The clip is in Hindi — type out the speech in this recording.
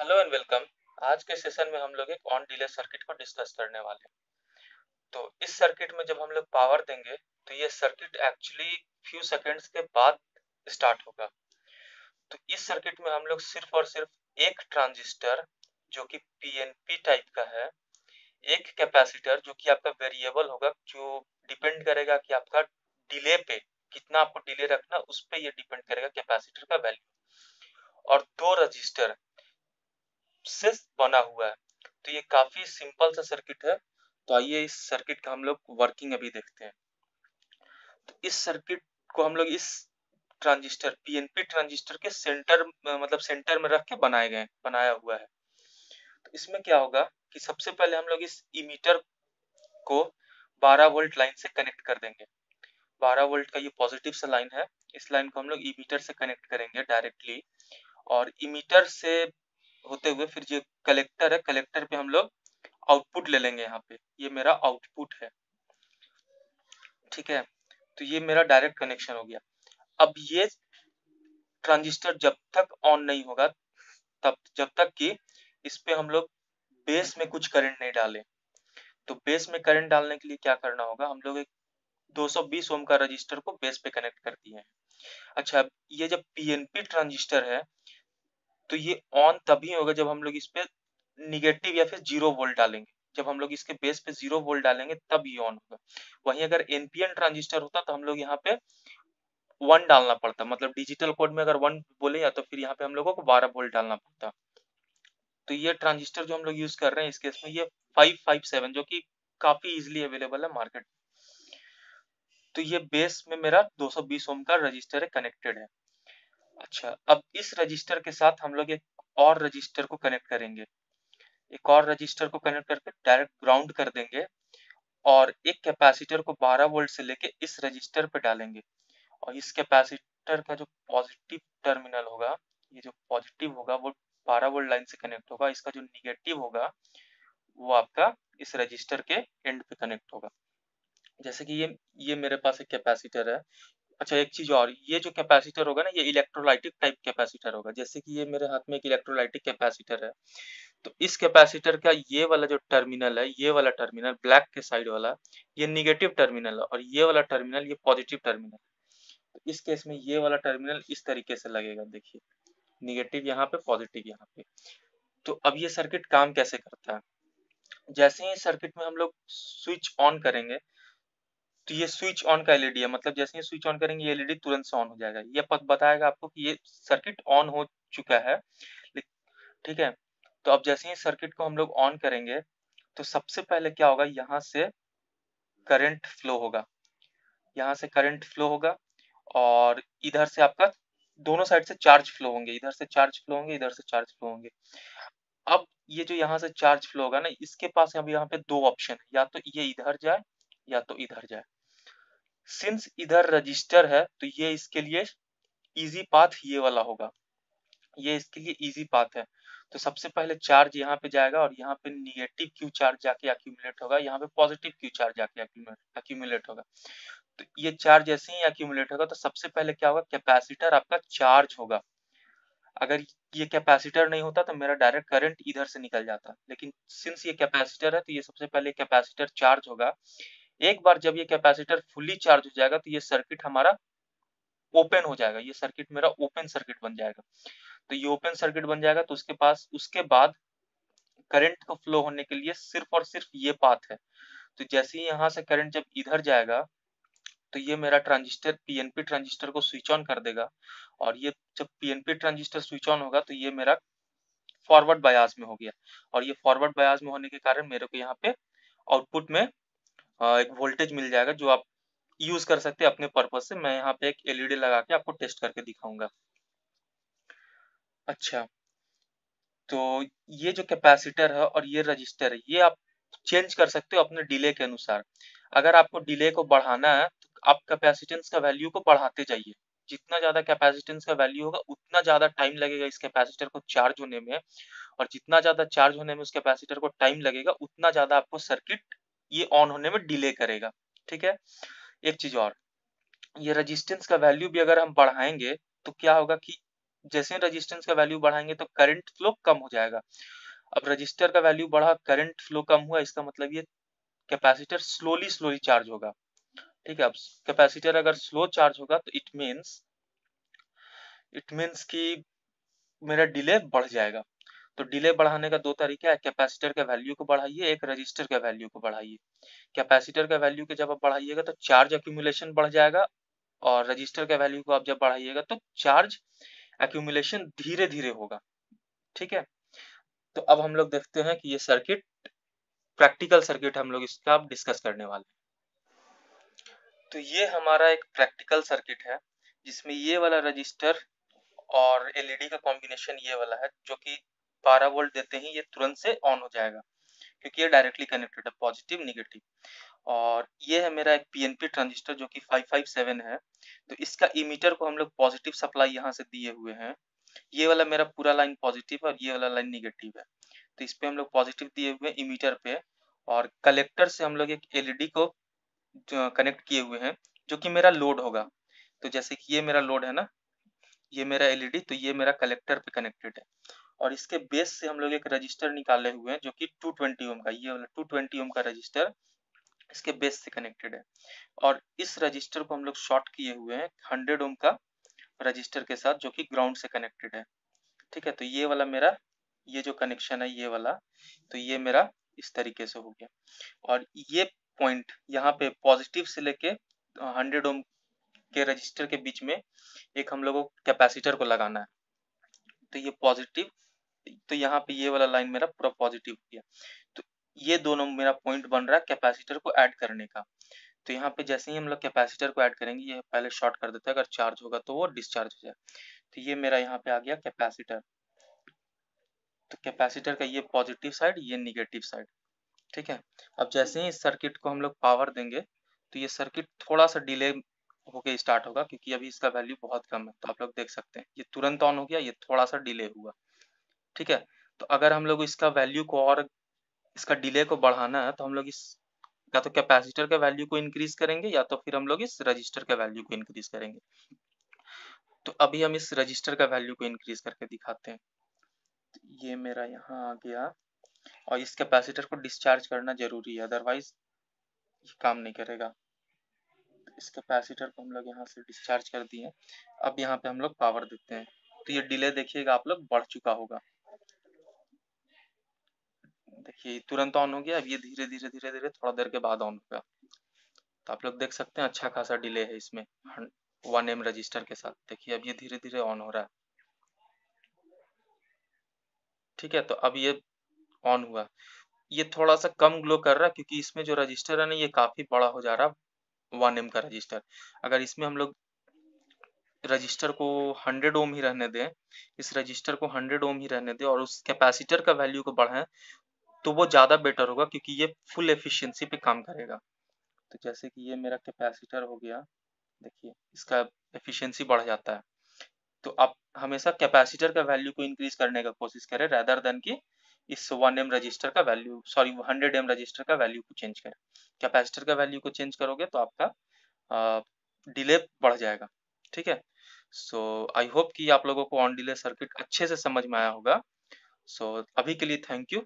Hello and welcome. आज के सेशन में हम लोग एक ऑन डिले सर्किट को डिस्कस करने वाले हैं। तो इस सर्किट में जब हम लोग पावर देंगे तो ये सर्किट एक्चुअली फ्यू सेकंड्स के बाद स्टार्ट होगा। तो इस सर्किट में हम लोग सिर्फ और सिर्फ एक ट्रांजिस्टर जो कि पीएनपी टाइप का है, एक कैपेसिटर जो कि आपका वेरिएबल होगा, जो डिपेंड करेगा कि आपका डिले पे कितना आपको डिले रखना, उस पे ये डिपेंड करेगा कैपेसिटर का वैल्यू, और दो रजिस्टर से बना हुआ है। तो ये काफी सिंपल सा सर्किट है। तो आइए इस सर्किट का हम लोग वर्किंग अभी देखते हैं। तो इस सर्किट को हम लोग इस ट्रांजिस्टर पीएनपी ट्रांजिस्टर के सेंटर मतलब सेंटर में रख के बनाया हुआ है। तो इसमें क्या होगा कि सबसे पहले हम लोग इस इमीटर को 12 वोल्ट लाइन से कनेक्ट कर देंगे। 12 वोल्ट का ये पॉजिटिव सा लाइन है। इस लाइन को हम लोग इमीटर से कनेक्ट करेंगे डायरेक्टली, और इमीटर से होते हुए फिर जो कलेक्टर है, कलेक्टर पे हम लोग आउटपुट ले लेंगे। यहाँ पे ये मेरा आउटपुट है, ठीक है। तो ये मेरा डायरेक्ट कनेक्शन हो गया। अब ये ट्रांजिस्टर जब तक ऑन नहीं होगा, तब जब तक कि इस पे हम लोग बेस में कुछ करंट नहीं डालें। तो बेस में करंट डालने के लिए क्या करना होगा, हम लोग एक 220 ओम का रजिस्टर को बेस पे कनेक्ट कर दिए हैं। अच्छा, ये जब पीएनपी ट्रांजिस्टर है तो ये ऑन तभी होगा जब हम लोग इस पे निगेटिव या फिर 0 वोल्ट डालेंगे। जब हम लोग इसके बेस पे 0 वोल्ट डालेंगे तब ये ऑन होगा। वहीं अगर एनपीएन ट्रांजिस्टर होता तो हम लोग यहाँ पे 1 डालना पड़ता, मतलब डिजिटल कोड में अगर 1 बोले या तो फिर यहाँ पे हम लोगों को 12 वोल्ट डालना पड़ता। तो ये ट्रांजिस्टर जो हम लोग यूज कर रहे हैं इस केस में ये 557, जो कि काफी इजिली अवेलेबल है मार्केट में। तो ये बेस में मेरा 220 ओम का रजिस्टर है, कनेक्टेड है। अच्छा, अब इस रजिस्टर के साथ हम लोग एक और रजिस्टर को कनेक्ट करेंगे। एक और रजिस्टर को कनेक्ट करके डायरेक्ट ग्राउंड कर देंगे, और एक कैपेसिटर को 12 वोल्ट से लेके इस रजिस्टर पे डालेंगे। और इस कैपेसिटर का जो पॉजिटिव टर्मिनल होगा, ये जो पॉजिटिव होगा वो 12 वोल्ट लाइन से कनेक्ट होगा। इसका जो निगेटिव होगा वो आपका इस रजिस्टर के एंड पे कनेक्ट होगा। जैसे कि ये मेरे पास एक कैपेसिटर है। अच्छा, एक चीज और, ये जो कैपेसिटर होगा ना, ये इलेक्ट्रोलाइटिक टाइप कैपेसिटर होगा। जैसे कि ये मेरे हाथ में एक इलेक्ट्रोलाइटिक कैपेसिटर है। तो इस कैपेसिटर का ये वाला जो टर्मिनल है, ये वाला टर्मिनल ब्लैक के साइड वाला, ये निगेटिव टर्मिनल है, और ये वाला टर्मिनल ये पॉजिटिव टर्मिनल है। तो इस केस में ये वाला टर्मिनल इस तरीके से लगेगा, देखिए, निगेटिव यहाँ पे, पॉजिटिव यहाँ पे। तो अब ये सर्किट काम कैसे करता है, जैसे ही सर्किट में हम लोग स्विच ऑन करेंगे, तो ये स्विच ऑन का एलईडी है, मतलब जैसे ही स्विच ऑन करेंगे ये एलईडी तुरंत से ऑन हो जाएगा। ये बताएगा आपको कि ये सर्किट ऑन हो चुका है, ठीक है। तो अब जैसे ही सर्किट को हम लोग ऑन करेंगे तो सबसे पहले क्या होगा, यहाँ से करंट फ्लो होगा, यहाँ से करंट फ्लो होगा, और इधर से आपका दोनों साइड से चार्ज फ्लो होंगे, इधर से चार्ज फ्लो होंगे, इधर से चार्ज फ्लो होंगे। अब ये जो यहाँ से चार्ज फ्लो होगा ना, इसके पास अब यहाँ पे दो ऑप्शन है, या तो ये इधर जाए या तो इधर जाए। सिंस इधर रजिस्टर है तो ये इसके लिए इजी पाथ ये वाला होगा, ये इसके लिए इजी पाथ है। तो सबसे पहले चार्ज यहाँ पे जाएगा, और यहाँ पे निगेटिव क्यू चार्ज जाके एक्यूमुलेट होगा, यहाँ पे पॉजिटिव क्यू चार्ज जाके एक्यूमुलेट होगा। तो ये चार्ज जैसे ही एक्यूमुलेट होगा तो सबसे पहले क्या होगा, कैपेसिटर आपका चार्ज होगा। अगर ये कैपेसिटर नहीं होता तो मेरा डायरेक्ट करंट इधर से निकल जाता, लेकिन सिंस ये कैपेसिटर है तो ये सबसे पहले कैपेसिटर चार्ज होगा। एक बार जब ये कैपेसिटर फुली चार्ज हो जाएगा तो ये सर्किट हमारा ओपन हो जाएगा, ये सर्किट मेरा ओपन सर्किट बन जाएगा। तो ये ओपन सर्किट बन जाएगा तो उसके बाद करंट को फ्लो होने के लिए सिर्फ और सिर्फ ये पाथ है। तो जैसे ही यहाँ से करंट जब इधर जाएगा तो ये मेरा ट्रांजिस्टर पीएनपी ट्रांजिस्टर को स्विच ऑन कर देगा, और ये जब पीएनपी ट्रांजिस्टर स्विच ऑन होगा तो ये मेरा फॉरवर्ड बायस में हो गया। और ये फॉरवर्ड बायस में होने के कारण मेरे को यहाँ पे आउटपुट में एक वोल्टेज मिल जाएगा, जो आप यूज कर सकते हैं अपने पर्पज से। मैं यहाँ पे एक एलईडी लगा के आपको टेस्ट करके दिखाऊंगा। अच्छा, तो ये जो कैपेसिटर है और ये रजिस्टर है, ये आप चेंज कर सकते हो अपने डिले के अनुसार। अगर आपको डिले को बढ़ाना है तो आप कैपेसिटेंस का वैल्यू को बढ़ाते जाइए। जितना ज्यादा कैपेसिटेंस का वैल्यू होगा उतना ज्यादा टाइम लगेगा इस कैपेसिटर को चार्ज होने में, और जितना ज्यादा चार्ज होने में उस कैपेसिटर को टाइम लगेगा उतना ज्यादा आपको सर्किट ये ऑन होने में डिले करेगा, ठीक है। एक चीज और, ये रेजिस्टेंस का वैल्यू भी अगर हम बढ़ाएंगे तो क्या होगा कि जैसे रजिस्टेंस का वैल्यू बढ़ाएंगे तो करंट फ्लो कम हो जाएगा। अब रजिस्टर का वैल्यू बढ़ा, करंट फ्लो कम हुआ, इसका मतलब ये कैपेसिटर स्लोली स्लोली चार्ज होगा। ठीक है, अब कैपेसिटर अगर स्लो चार्ज होगा तो इट मीन्स कि मेरा डिले बढ़ जाएगा। तो डिले बढ़ाने का दो तरीका है, कैपेसिटर के वैल्यू को बढ़ाइए, एक रजिस्टर के वैल्यू को बढ़ाइए। कैपेसिटर का वैल्यू को जब आप बढ़ाइएगा तो चार्ज एक्यूमुलेशन बढ़ जाएगा, और रजिस्टर का वैल्यू को आप जब बढ़ाइएगा तो चार्ज एक्यूमुलेशन धीरे धीरे होगा। ठीक है, तो अब हम लोग देखते हैं कि ये सर्किट, प्रैक्टिकल सर्किट हम लोग इसका अब डिस्कस करने वाले हैं। तो ये हमारा एक प्रैक्टिकल सर्किट है जिसमें ये वाला रजिस्टर और एलईडी का कॉम्बिनेशन ये वाला है, जो कि 12 वोल्ट देते ही ये तुरंत से ऑन हो जाएगा, क्योंकि ये डायरेक्टली कनेक्टेड है, पॉजिटिव निगेटिव। और ये है मेरा एक पीएनपी ट्रांजिस्टर जो कि 557 है। तो इसका इमीटर को हम लोग पॉजिटिव सप्लाई यहाँ से दिए हुए हैं। ये वाला मेरा पूरा लाइन पॉजिटिव है और ये वाला लाइन निगेटिव है। तो इस पे हम लोग पॉजिटिव दिए हुए हैं इमीटर पे, और कलेक्टर से हम लोग एक एलईडी को कनेक्ट किए हुए हैं जो कि मेरा लोड होगा। तो जैसे कि ये मेरा लोड है ना, ये मेरा एलईडी, तो ये मेरा कलेक्टर पे कनेक्टेड है। और इसके बेस से हम लोग एक रजिस्टर निकाले हुए हैं जो कि 220 ओम का, ये वाला 220 ओम का रजिस्टर इसके बेस से कनेक्टेड है। और इस रजिस्टर को हम लोग शॉर्ट किए हुए हैं 100 ओम का रजिस्टर के साथ, जो कि ग्राउंड से कनेक्टेड है। ठीक है, तो ये वाला मेरा, ये जो कनेक्शन है ये वाला, तो ये मेरा इस तरीके से हो गया। और ये पॉइंट यहाँ पे पॉजिटिव से लेके 100 ओम के रजिस्टर के बीच में एक हम लोगों को कैपेसिटर को लगाना है। तो ये पॉजिटिव, तो यहाँ पे ये वाला लाइन मेरा पूरा पॉजिटिव हो गया। तो ये दोनों मेरा पॉइंट बन रहा है कैपेसिटर को ऐड करने का। तो यहाँ पे जैसे ही हम लोग कैपेसिटर को ऐड करेंगे, ये पहले शॉर्ट कर देता है, अगर चार्ज होगा तो वो डिस्चार्ज हो जाए। तो ये मेरा यहाँ पे आ गया कैपेसिटर। तो कैपेसिटर का ये पॉजिटिव साइड, ये निगेटिव साइड। ठीक है, अब जैसे ही इस सर्किट को हम लोग पावर देंगे तो ये सर्किट थोड़ा सा डिले होके स्टार्ट होगा, क्योंकि अभी इसका वैल्यू बहुत कम है। तो आप लोग देख सकते हैं ये तुरंत ऑन हो गया, ये थोड़ा सा डिले हुआ। ठीक है, तो अगर हम लोग इसका वैल्यू को और इसका डिले को बढ़ाना है तो हम लोग इस, या तो कैपेसिटर का वैल्यू को इंक्रीज करेंगे या तो फिर हम लोग इस रजिस्टर का वैल्यू को इंक्रीज करेंगे। तो अभी हम इस रजिस्टर का वैल्यू को इंक्रीज करके दिखाते हैं। तो ये मेरा यहाँ आ गया, और इस कैपेसिटर को डिस्चार्ज करना जरूरी है, अदरवाइज ये काम नहीं करेगा। इस कैपेसिटर को हम लोग यहाँ से डिस्चार्ज कर दिए। अब यहाँ पे हम लोग पावर देते हैं, तो ये डिले देखिएगा आप लोग बढ़ चुका होगा। देखिए तुरंत ऑन हो गया, अब ये धीरे धीरे धीरे धीरे थोड़ा देर के बाद ऑन होगा। तो आप लोग देख सकते हैं अच्छा खासा डिले है इसमें 1 एम रजिस्टर के साथ। देखिए अब ये धीरे धीरे ऑन हो रहा है। ठीक है, तो अब ये ऑन हुआ। ये थोड़ा सा कम ग्लो कर रहा है क्योंकि इसमें जो रजिस्टर है ना ये काफी बड़ा हो जा रहा है, 1 एम का रजिस्टर। अगर इसमें हम लोग रजिस्टर को 100 ओम ही रहने दें, इस रजिस्टर को 100 ओम ही रहने दें और उस कैपेसिटर का वैल्यू को बढ़ाएं, तो वो ज़्यादा बेटर होगा, क्योंकि ये फुल एफिशिएंसी पे काम करेगा। तो जैसे कि ये मेरा कैपेसिटर हो गया, देखिए इसका एफिशिएंसी बढ़ जाता है। तो आप हमेशा कैपेसिटर का वैल्यू को इंक्रीज करने का कोशिश करें, रेदर देन कि इस 1 एम रजिस्टर का वैल्यू, सॉरी 100 एम रजिस्टर का वैल्यू को चेंज करें। कैपेसिटर का वैल्यू को चेंज करोगे तो आपका डिले बढ़ जाएगा। ठीक है, सो आई होप कि आप लोगों को ऑन डिले सर्किट अच्छे से समझ में आया होगा। सो अभी के लिए थैंक यू।